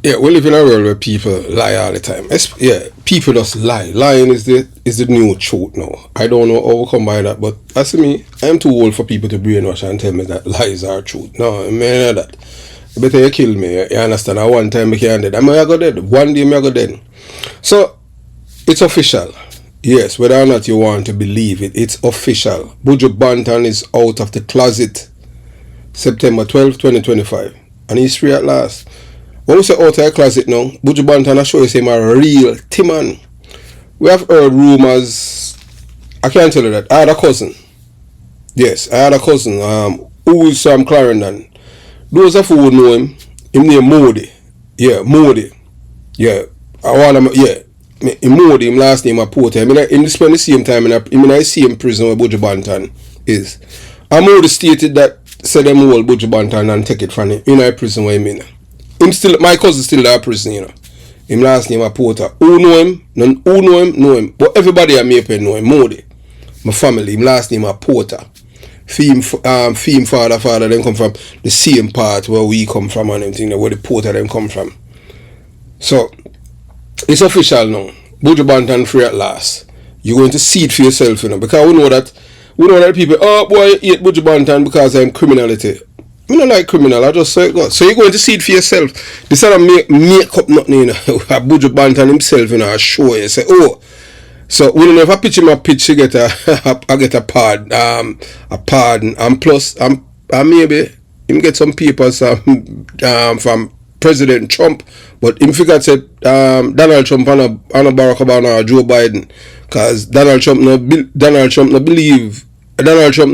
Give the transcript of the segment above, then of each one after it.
Yeah, we live in a world where people lie all the time. Yeah, people just lie. Lying is the new truth now. I don't know how we come by that, but as for me, I'm too old for people to brainwash and tell me that lies are truth. No, I mean that. Better you kill me, you understand? At one time I can't dead. I may go dead. One day I go dead. So, it's official. Yes, whether or not you want to believe it, it's official. Buju Banton is out of the closet. September 12, 2025. And he's free at last. When we say out of the closet now, Buju Banton I show you him a real T-man. We have heard rumors. I can't tell you that. I had a cousin. Yes, I had a cousin who is from Clarendon. Those of who know him named Modi. Yeah, Modi. Yeah. Modi, him last name a Porter. Him spend the same time in the same prison where Buju Banton is. And Modi stated that said them hold Buju Banton and take it from him in a prison where him in. My cousin still in prison, you know. Him last name a Porter. Who know him? Who know him? Know him. But everybody at Maypen know him. Modi. My family, him last name a Porter. Theme father them come from the same part where we come from and everything, where the Porter them come from. So it's official now. Buju Banton free at last. You're going to see it for yourself, you know, because we know that people, oh boy, I hate Buju Banton because I'm criminality. I don't like criminal, I just say it goes. So you're going to see it for yourself. This is not make up nothing, you know. Buju Banton himself, you know, I show you, say, oh. So when you never pitch him a pitch, you get a pardon, and plus, maybe him get some papers from President Trump, but him figure said Donald Trump and Barack Obama or Joe Biden, cause Donald Trump no believe. Donald Trump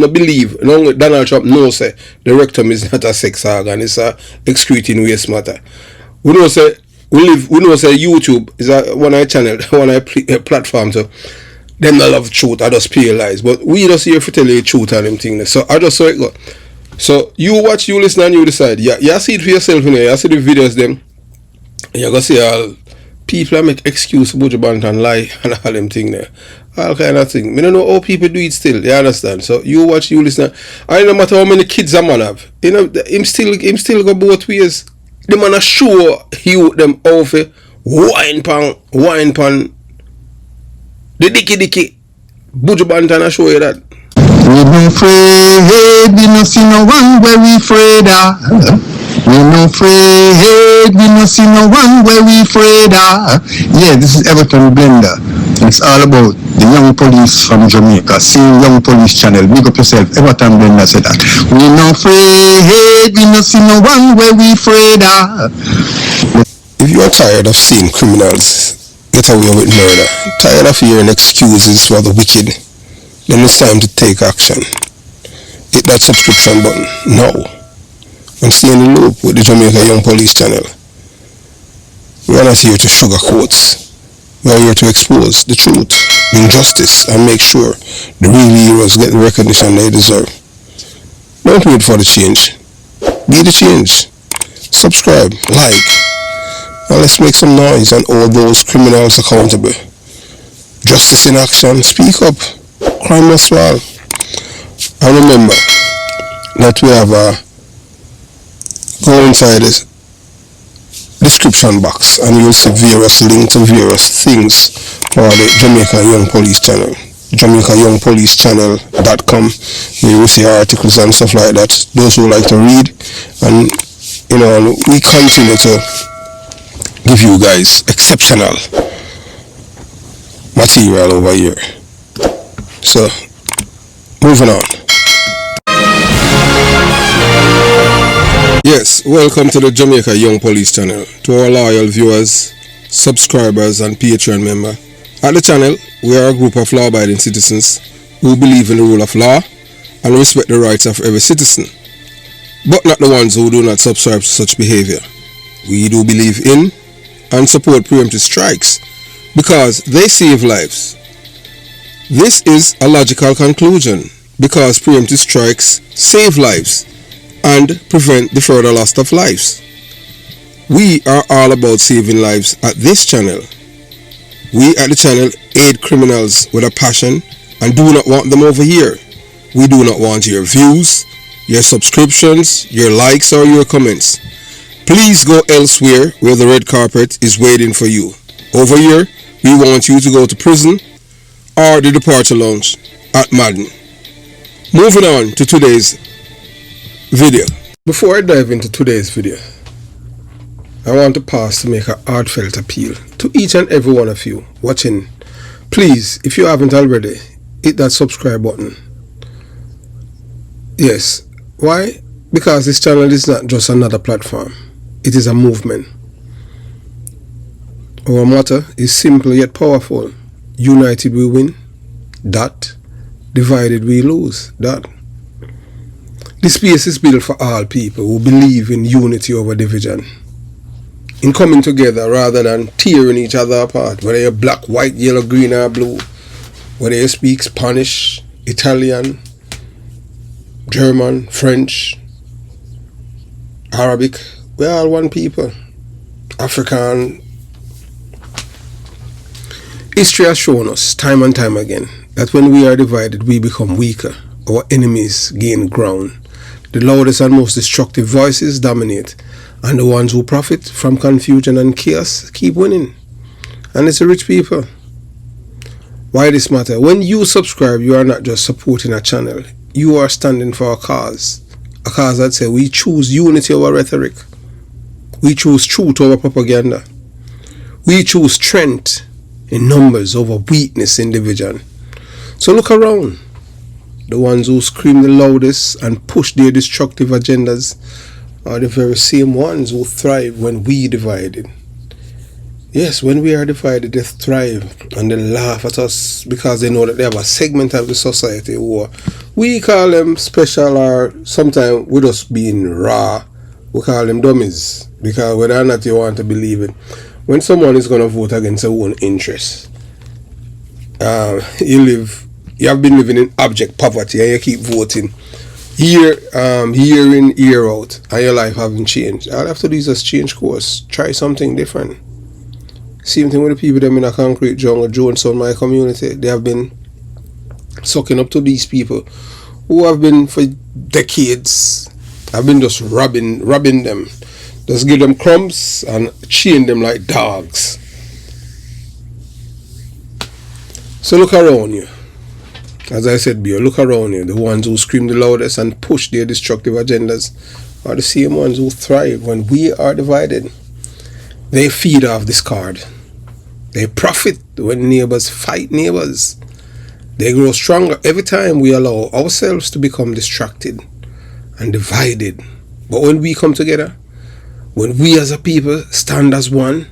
knows say the rectum is not a sex organ, it's a excreting waste matter. We know say YouTube is one platform, so them not love truth, I just pay lies. But we just here to tell you the truth and them things. So I just saw it go. So you watch, you listen, and you decide. Yeah, you see it for yourself in there. You see the videos them. You go see all people make excuse for Buju Banton lie and all them thing there. All kind of thing. I don't know how people do it still, you understand? So you watch, you listen. And no matter how many kids a man have, you know, him still go both ways. The man a show you them how to wine pan the dicky Buju Banton a show you that. We no afraid, we no see no one where we afraid of. We no afraid, we no see no one where we afraid of. Yeah, this is Everton Blender. It's all about the young police from Jamaica. See Young Police Channel. Big up yourself. Everton Blender said that. We no afraid, we no see no one where we afraid of. If you are tired of seeing criminals get away with murder, tired of hearing excuses for the wicked, then it's time to take action. Hit that subscription button now and stay in the loop with the Jamaica Young Police Channel. We are not here to sugarcoat. We are here to expose the truth, injustice, and make sure the real heroes get the recognition they deserve. Don't wait for the change. Be the change. Subscribe, like, and let's make some noise and hold those criminals accountable. Justice in action. Speak up. Crime must fall. And remember that we have go inside this description box and you'll see various links to various things for the Jamaica Young Police Channel. JamaicaYoungPoliceChannel.com. You will see articles and stuff like that. Those who like to read, and you know, we continue to give you guys exceptional material over here. So, moving on. Yes, welcome to the Jamaica Young Police Channel. To our loyal viewers, subscribers and Patreon member. At the channel, we are a group of law-abiding citizens who believe in the rule of law and respect the rights of every citizen, but not the ones who do not subscribe to such behavior. We do believe in and support preemptive strikes because they save lives. This is a logical conclusion because preemptive strikes save lives and prevent the further loss of lives. We are all about saving lives at this channel. We at the channel aid criminals with a passion and do not want them over here. We do not want your views, your subscriptions, your likes or your comments. Please go elsewhere where the red carpet is waiting for you. Over here, we want you to go to prison or the departure lounge at Madden. Moving on to today's video. Before I dive into today's video, I want to pause to make a heartfelt appeal to each and every one of you watching. Please, if you haven't already, hit that subscribe button. Yes, why? Because this channel is not just another platform. It is a movement. Our motto is simple yet powerful. United we win. Dot. Divided we lose. Dot. This space is built for all people who believe in unity over division. In coming together rather than tearing each other apart. Whether you're black, white, yellow, green or blue. Whether you speak Spanish, Italian, German, French, Arabic. We're all one people. African. History has shown us time and time again that when we are divided, we become weaker. Our enemies gain ground. The loudest and most destructive voices dominate, and the ones who profit from confusion and chaos keep winning. And it's the rich people. Why this matter? When you subscribe, you are not just supporting a channel. You are standing for a cause. A cause that says we choose unity over rhetoric. We choose truth over propaganda. We choose strength in numbers over weakness in division. So look around. The ones who scream the loudest and push their destructive agendas are the very same ones who thrive when we divided. Yes, when we are divided, they thrive and they laugh at us because they know that they have a segment of the society who we call them special, or sometimes with us being raw, we call them dummies. Because whether or not you want to believe it, when someone is going to vote against their own interests, you have been living in abject poverty and you keep voting year in, year out, and your life haven't changed. All you have to do is just change course, try something different. Same thing with the people them in a concrete jungle, Jones on my community. They have been sucking up to these people who have been for decades. I've been just robbing them. Just give them crumbs and chain them like dogs. So look around you. As I said, look around you. The ones who scream the loudest and push their destructive agendas are the same ones who thrive when we are divided. They feed off discord. They profit when neighbors fight neighbors. They grow stronger every time we allow ourselves to become distracted and divided. But when we come together, when we as a people stand as one,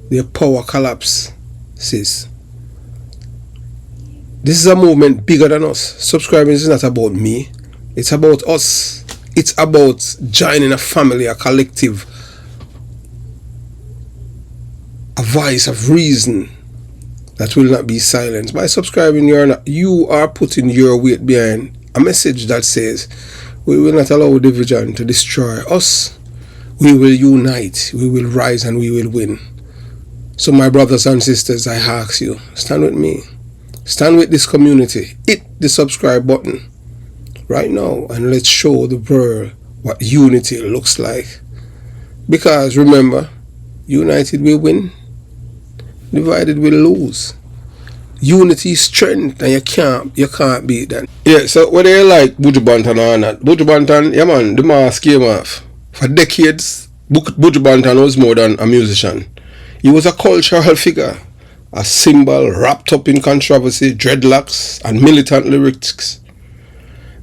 their power collapses. This is a movement bigger than us. Subscribing is not about me. It's about us. It's about joining a family, a collective, a voice of reason that will not be silenced. By subscribing, you are putting your weight behind a message that says we will not allow division to destroy us. We will unite, we will rise, and we will win. So my brothers and sisters, I ask you, stand with me. Stand with this community. Hit the subscribe button right now and let's show the world what unity looks like. Because remember, united we win, divided we lose. Unity is strength, and you can't beat that. Yeah, so whether you like Buju Banton or not, Buju Banton, yeah man, the mask came off. For decades, Buju Banton was more than a musician. He was a cultural figure, a symbol wrapped up in controversy, dreadlocks, and militant lyrics.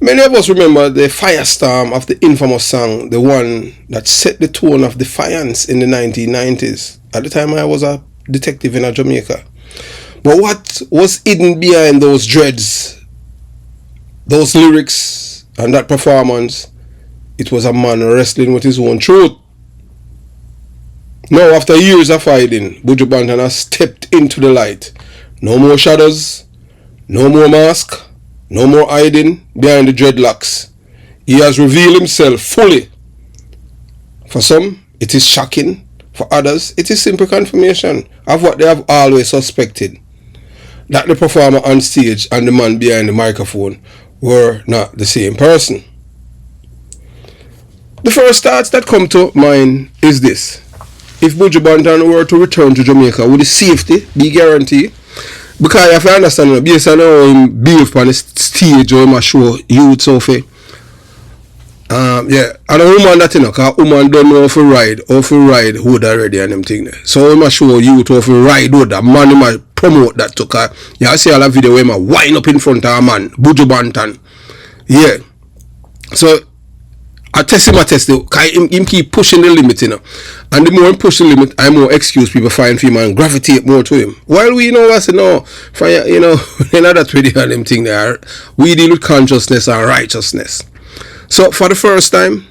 Many of us remember the firestorm of the infamous song, the one that set the tone of defiance in the 1990s. At the time, I was a detective in Jamaica. But what was hidden behind those dreads, those lyrics, and that performance? It was a man wrestling with his own truth. Now, after years of hiding, Buju Banton has stepped into the light. No more shadows, no more mask, no more hiding behind the dreadlocks. He has revealed himself fully. For some, it is shocking. For others, it is simple confirmation of what they have always suspected. That the performer on stage and the man behind the microphone were not the same person. The first thoughts that come to mind is this. If Buju Banton were to return to Jamaica, would the safety be guaranteed? Because if I understand, based on how him behave on the stage or him show youth so far. Yeah, and a woman that you know, cause woman don't know how to ride hood already and them thing there. So him show youth how to ride hood, that man him promote that to cause you see all the video where him wind up in front of a man, Buju Banton. Yeah. So I test him, cause him keep pushing the limit, you know. And the more him push the limit, I more excuse people find him and gravitate more to him. While we know us, you know, for, you know, another video and them thing there, we deal with consciousness and righteousness. So for the first time,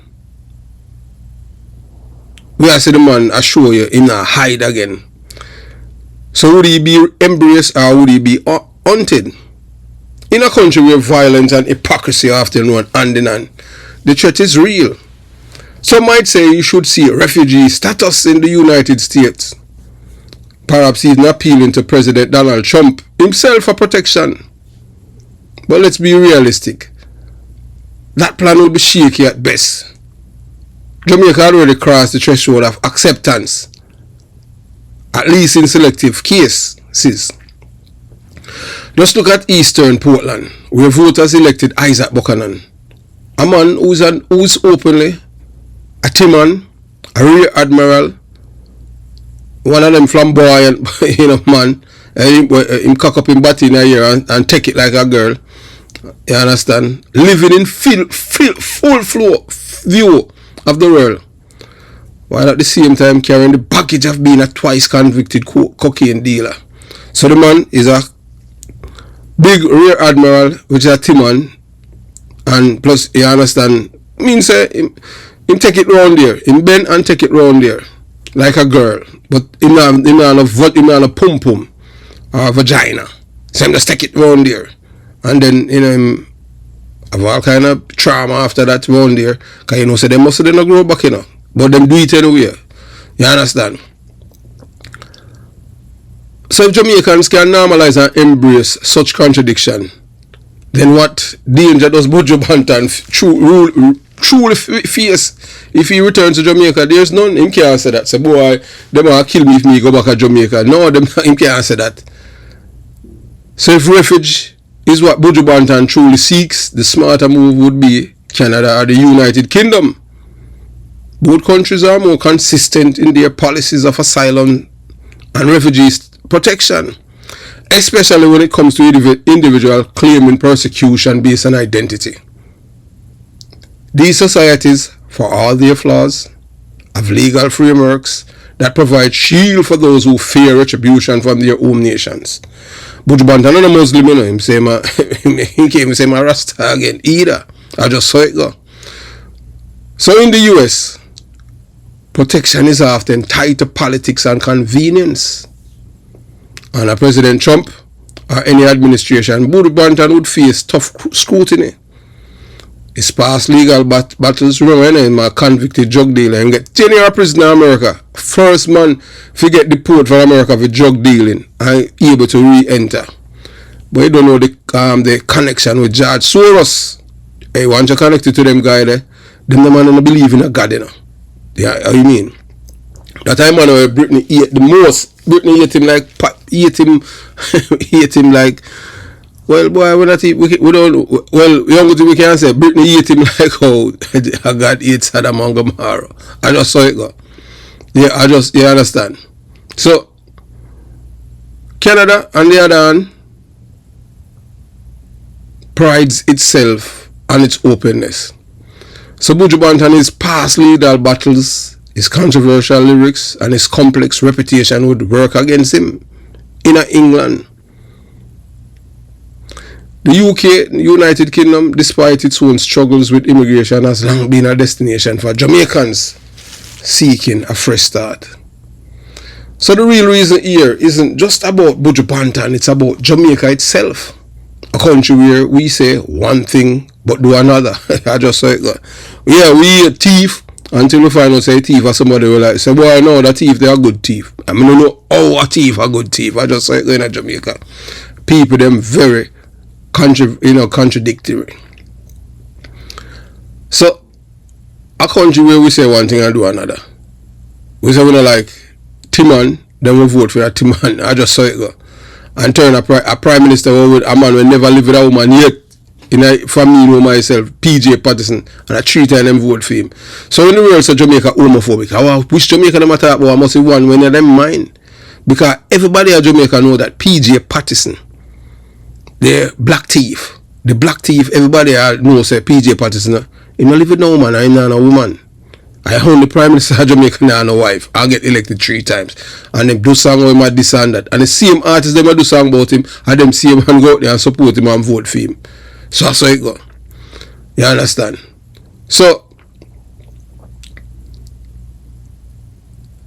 we are see the man assure you him not hide again. So would he be embraced or would he be hunted? In a country where violence and hypocrisy often run hand in hand, the threat is real. Some might say you should see refugee status in the United States. Perhaps even appealing to President Donald Trump himself for protection. But let's be realistic. That plan will be shaky at best. Jamaica already crossed the threshold of acceptance, at least in selective cases. Just look at Eastern Portland, where voters elected Isaac Buchanan, a man who's openly a Timon, a rear admiral, one of them flamboyant, you know, man, him cock up him body in a year and take it like a girl. You understand? Living in full flow view of the world, while at the same time carrying the baggage of being a twice convicted cocaine dealer. So the man is a big rear admiral, which is a Timon, and plus, you understand, means him take it round there, him bend and take it round there, like a girl, but him not a pum pum or vagina. So him just take it round there. And then, you know, him have all kind of trauma after that round there. Because, you know, so they must have not grow back, you know. But them do it anyway. You understand? So if Jamaicans can normalize and embrace such contradiction, then what danger does Buju Banton truly face if he returns to Jamaica? There's none. Him can't say that. Say, boy, them will kill me if me go back to Jamaica. No, him can't say that. So if refuge is what Buju Banton truly seeks, the smarter move would be Canada or the United Kingdom. Both countries are more consistent in their policies of asylum and refugees protection, especially when it comes to individual claiming persecution based on identity. These societies, for all their flaws, have legal frameworks that provide shield for those who fear retribution from their own nations. Buju Banton is a Muslim, you know, him say he came say my Rasta again either. I just saw it go. So in the US, protection is often tied to politics and convenience. Under President Trump or any administration, Buju Banton would face tough scrutiny. His past legal battles, remember, him a convicted drug dealer and get 10 years prison in America. First man to get deported from America for drug dealing and able to re-enter. But you don't know the connection with George Soros. Hey, once you connected to them guy there, them the man don't believe in a God, you know. Yeah, how you mean? That time man where Britney ate the most. Britney ate him like well, boy, we don't. Well, young we can say Britney ate him like how God ate Sodom and Gomorrah. I just saw it go. Yeah, you understand. So Canada, on the other hand, prides itself on its openness. So Buju Banton, his past legal battles, his controversial lyrics, and his complex reputation would work against him in England. The UK, United Kingdom, despite its own struggles with immigration, has long been a destination for Jamaicans seeking a fresh start. So the real reason here isn't just about Buju Banton, it's about Jamaica itself. A country where we say one thing but do another. I just saw it go. Yeah, we a thief until we find out say thief or somebody will like say, boy, no, that thief, they are good thief. I mean, I don't know how a thief a good thief. I just saw it go in Jamaica. People them very contradictory. So a country where we say one thing and do another. We say we don't like Timon, then we vote for a Timon. I just saw it go. And turn a prime minister with a man who never lived with a woman yet. In a family with myself, PJ Patterson, and I 3 times them vote for him. So in the world say Jamaica homophobic. Which Jamaica them talk about, I must say one when them mind. Because everybody in Jamaica know that PJ Patterson, the black thief. The black thief, everybody knows say PJ Patterson, he don't live with no woman, I'm not a woman. I own the prime minister of Jamaica now and a wife. I get elected 3 times. And them do song with him this and that. And the same artists them do song about him, and them see him and go out there and support him and vote for him. So that's how it go. You understand? So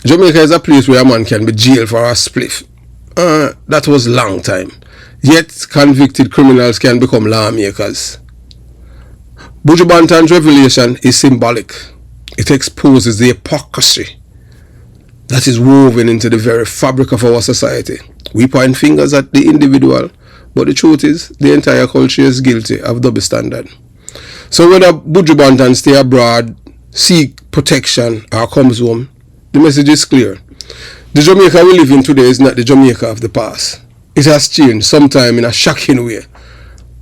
Jamaica is a place where a man can be jailed for a spliff. That was long time. Yet convicted criminals can become lawmakers. Buju Banton's revelation is symbolic. It exposes the hypocrisy that is woven into the very fabric of our society. We point fingers at the individual, but the truth is, the entire culture is guilty of double standard. So whether Buju Banton stay abroad, seek protection, or comes home, the message is clear. The Jamaica we live in today is not the Jamaica of the past. It has changed, sometime in a shocking way.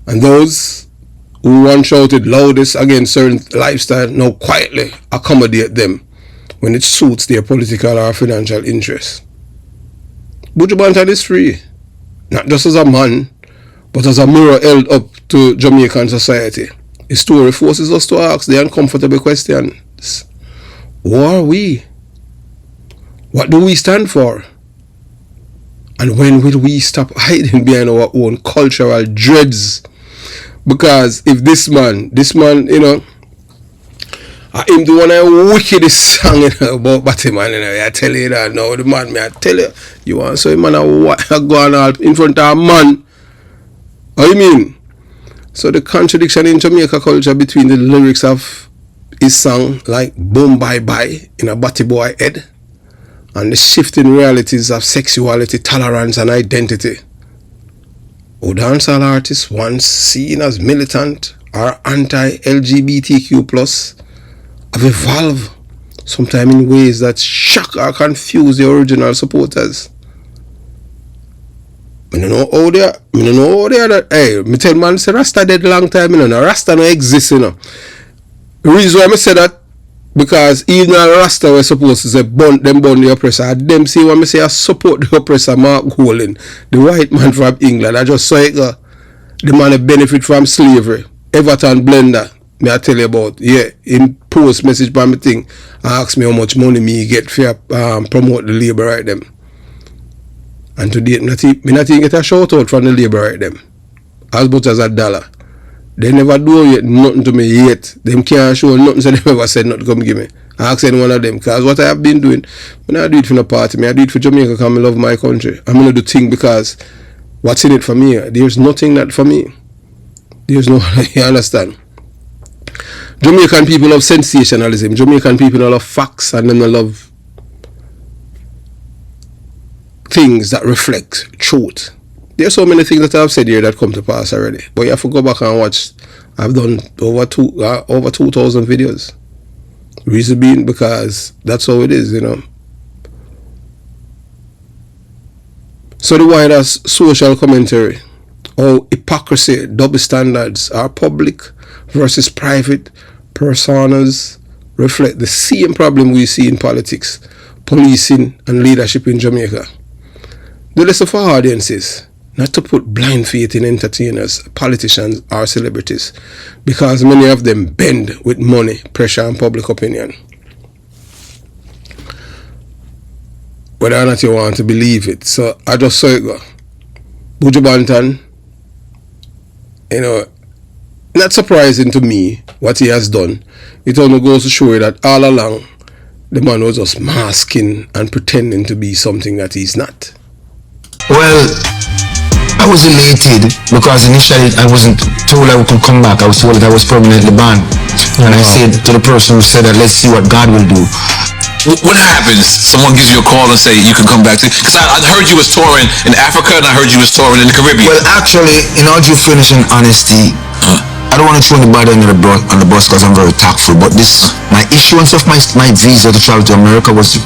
And those who once shouted loudest against certain lifestyle now quietly accommodate them when it suits their political or financial interests. Buju Banton is free, not just as a man, but as a mirror held up to Jamaican society. His story forces us to ask the uncomfortable questions. Who are we? What do we stand for? And when will we stop hiding behind our own cultural dreads? Because if this man, you know, him the one I wickedest song about Batman, you know, I tell you that now, the man, I tell you, you want so man go on all in front of a man. What you mean? So the contradiction in Jamaica culture between the lyrics of his song like Boom Bye Bye in a Batty Boy head and the shifting realities of sexuality, tolerance and identity. Who dancehall artists once seen as militant or anti-LGBTQ+ have evolved, sometimes in ways that shock or confuse the original supporters. I don't know how they are. Hey, me tell man say Rasta dead long time, you know. Rasta no exist, you know. The reason why I say that, because even a Rasta was supposed to say burn the oppressor. Them say when I say I support the oppressor, Mark Golding, the white man from England. I just saw it go. The man that benefit from slavery. Everton Blender, me I tell you about. Yeah, in post message by me thing, ask me how much money me get for promote the labor right them. And today, me not even get a shout out from the labor right them. As much as $1. They never do yet nothing to me yet. Them can't show nothing, so they never said nothing come give me. I ask any one of them, because what I have been doing, I don't do it for no party, I do it for Jamaica because I love my country. I'm going to do things because what's in it for me? There's nothing that for me. There's no, you understand? Jamaican people love sensationalism. Jamaican people love facts and then they love things that reflect truth. There's so many things that I've said here that come to pass already. But you have to go back and watch. I've done over 2,000 videos. Reason being because that's how it is, you know. So the wider social commentary, how hypocrisy, double standards are public versus private personas reflect the same problem we see in politics, policing and leadership in Jamaica. The lesson for audiences, not to put blind faith in entertainers, politicians or celebrities, because many of them bend with money, pressure and public opinion. Whether or not you want to believe it. So I just saw it go. Buju Banton, you know, not surprising to me what he has done. It only goes to show you that all along the man was just masking and pretending to be something that he's not. Well, I was elated because initially I wasn't told I could come back. I was told that I was permanently banned. And I said to the person who said that, let's see what God will do. What happens? Someone gives you a call and say you can come back to, because I heard you was touring in Africa and I heard you was touring in the Caribbean. Well, actually, in all due fairness and honesty, I don't want to throw anybody under the bus because I'm very tactful, but my issuance of my visa to travel to America was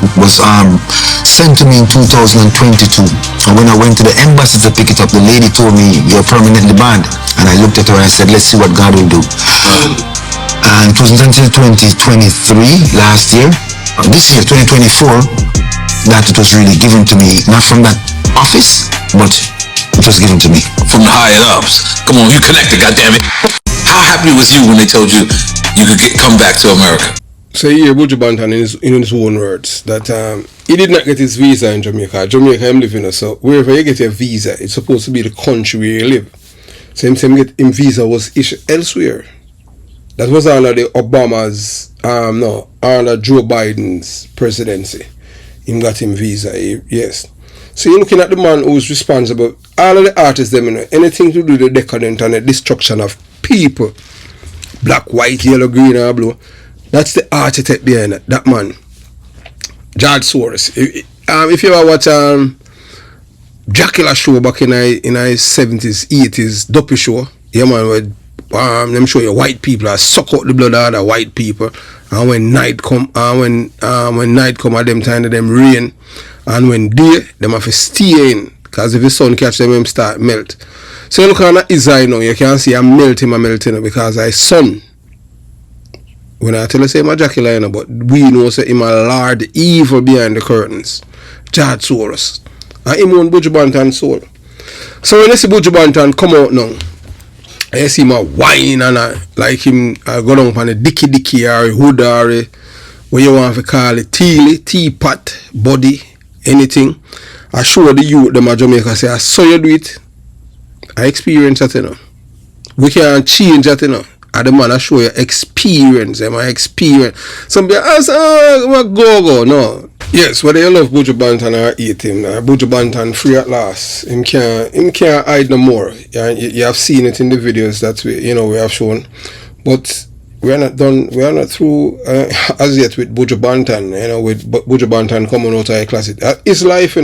sent to me in 2022. And when I went to the embassy to pick it up, the lady told me, "You're permanently banned." And I looked at her and I said, "Let's see what God will do." And it wasn't until 2023, last year, this year, 2024, that it was really given to me, not from that office, but it was given to me. From the higher ups. Come on, you connected, goddammit. How happy was you when they told you you could come back to America? So here, Buju Banton in his own words that he did not get his visa in Jamaica. Jamaica him living, so wherever you get your visa, it's supposed to be the country where you live. So him get him visa was issued elsewhere. That was under the Obama's under Joe Biden's presidency. Him got him visa, yes. So you're looking at the man who's responsible. All of the artists, them, anything to do with the decadent and the destruction of people, black, white, yellow, green, and blue. That's the architect behind it, that man, George Soros. If you ever watch Dracula show back in the 70s, 80s, Duppy show, yeah man, where them show you white people are suck out the blood out of white people, and when night come, when night come at them time of them rain, and when day, them have to stay in, because if the sun catch them start melt. So you look at his eye now, you can see I'm melting because I sun. When I tell you say my Dracula, but we know say him a lord evil behind the curtains. George Soros. And him own Buju Banton soul. So when you see Buju Banton come out now, I see him a whine and like him go down on a dicky or a hood or a, what you want to call it, teapot, body, anything. I show the youth them at Jamaica say, I saw you do it. I experience that, We can't change that, And the man I show you experience, my experience. Some people ask, go. No. Yes, whether you love Buju Banton or hate him, Buju Banton free at last. Him can't hide no more. You have seen it in the videos that we have shown. But we are not done, we are not through as yet with Buju Banton, with Buju Banton coming out of a class. It's life,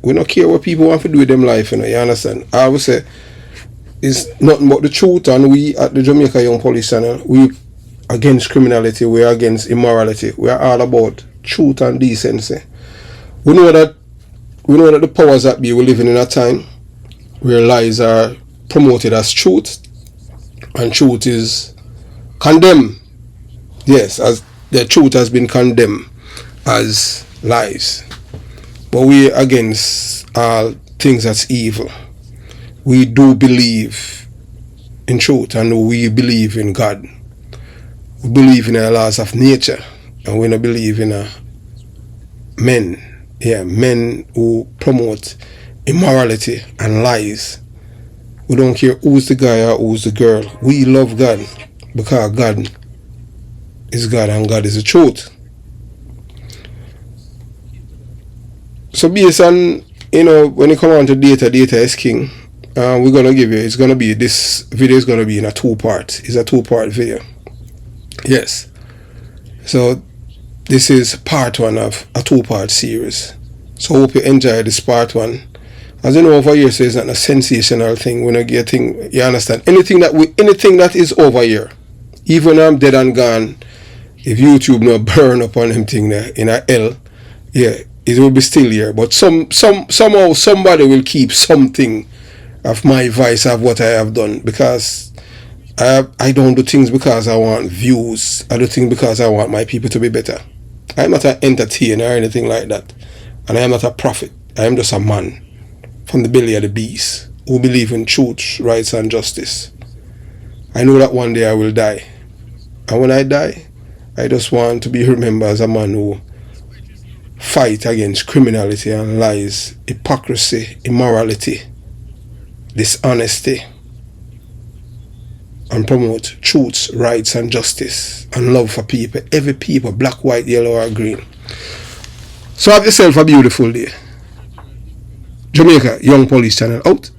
We don't care what people want to do with them life, you understand? I would say it's nothing but the truth, and we at the Jamaica Young Police Channel, we against criminality, we are against immorality, we are all about truth and decency. We know that the powers that be, we're living in a time where lies are promoted as truth, and truth is condemned. Yes, as the truth has been condemned as lies. But we against all things that's evil. We do believe in truth, and we believe in God. We believe in the laws of nature, and we don't believe in men who promote immorality and lies. We don't care who's the guy or who's the girl. We love God because God is God and God is the truth. So based on, when it comes on to data is king. We're gonna give you. This video is gonna be in a 2-part. It's a 2-part video. Yes. So this is part 1 of a 2-part series. So hope you enjoy this part 1. As you know, over here, so it's not a sensational thing. We're not getting. You understand? Anything that is over here, even when I'm dead and gone, if YouTube not burn up on them thing there in a hell, it will be still here. But somehow somebody will keep something of my vice of what I have done, because I don't do things because I want views. I do things because I want my people to be better. I am not an entertainer or anything like that, and I am not a prophet. I am just a man from the belly of the beast who believe in truth, rights and justice. I know that one day I will die, and when I die, I just want to be remembered as a man who fight against criminality and lies, hypocrisy, immorality, dishonesty, and promote truths, rights and justice and love for people, every people, black, white, yellow or green. So have yourself a beautiful day. Jamaica Young Police Channel out.